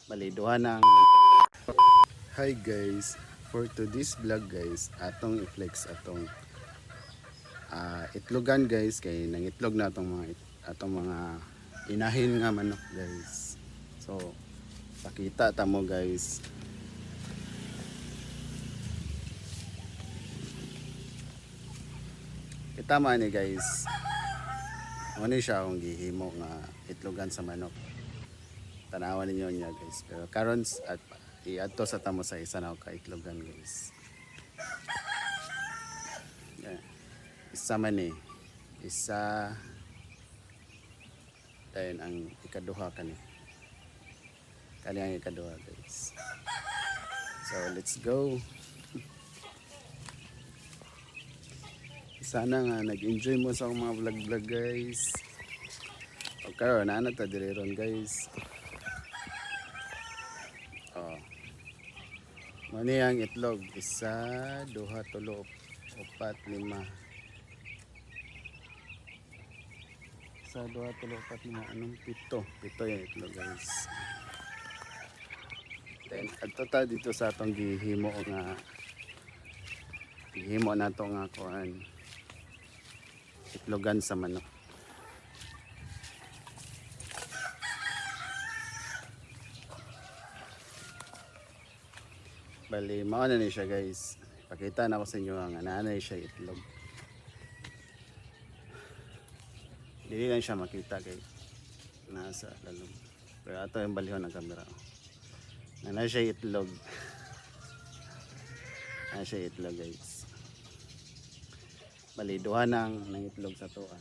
Baliduhan ng Hi guys, for today's vlog guys, atong i-flex atong itlogan guys, kay nangitlog na atong mga inahin nga manok guys. So pakita ta mo guys. Kita man ni guys. Ano siya akong gihimo nga itlogan sa manok. Tanawan ninyo niya guys. Pero karon at iadto sa tamo sa isa na kaitlogan guys. Yeah. Isa man eh. Isa then ang ikaduha kani. Kani ang ikaduha guys. So let's go. Sana nga nag-enjoy mo sa akong mga vlog guys. O karon ana ta diri ron guys. Oh. Mani ang itlog, isa, duha, tulo, upat, lima. Isa, duha, tulo, upat, lima, anong pito? Pito yung itlog guys. Then adto ta dito sa atong gihimo na to nga kuan. Itlogan sa manok. Bali, mao na ni siya guys. Pakita na ko sa inyo ang nanay siya itlog. Dili lang siya makita kay nasa lalong. Pero ato yung balihon ng camera. Nanay siya itlog. Nanay siya itlog guys. Bali, duha nang itlog sa tuwa.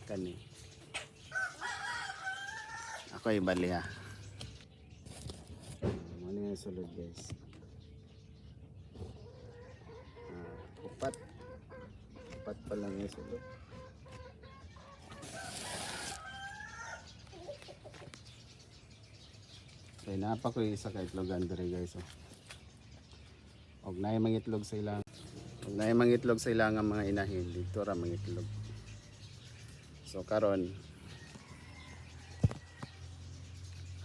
Kani. Ako ay bali ha. Ano yung sulod guys. Upat. Upat pa lang yung sulod. Okay, napa ko yung isa ka itlogan dere guys. Og na yung mangitlog sa ilang. Og na yung mangitlog sa ilang mga inahin. Dito ra mangitlog. So karon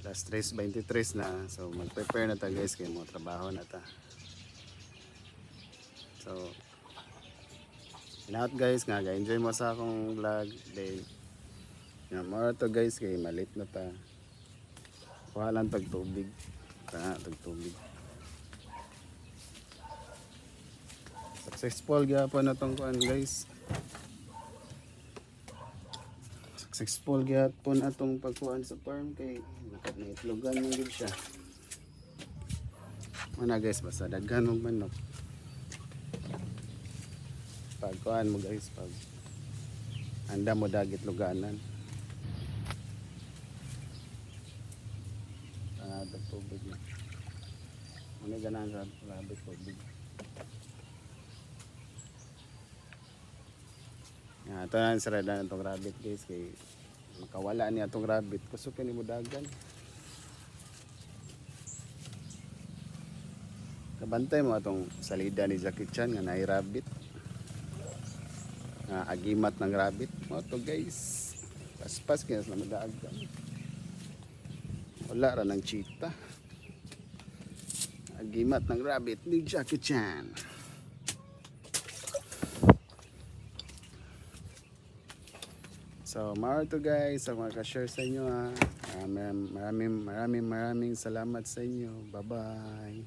alas 3:23 na. So mag-prepare na ta guys kay mo trabaho na ta. So inout guys nga ga-enjoy mo sa akong vlog day. Nga mo to guys kay malit na ta. Kuha lang tag tubig. Tag tubig. Successful gyapon na tong kuan guys. Successful gyapon atong pagkuan sa farm kay naitlogan man gid siya. Ana guys, basta daghan og manok. Pagkuan mo guys, pag anda mo dagit luganan. Tubig na. Ano ganan sa rabbit tubig. Ito na ang sarada ng itong rabbit guys. Kay makawala niya itong rabbit. Kusukin ni mo dagan. Kabantay mo itong salida ni Jackie Chan nga naay rabbit. Agimat ng rabbit. Mo ito guys. Paspas kaya sa madagan. Wala ra ng cheetah. Agimat ng rabbit ni Jackie Chan. So, to guys, sa mga ka-share sa inyo ha. Maraming salamat sa inyo. Bye-bye.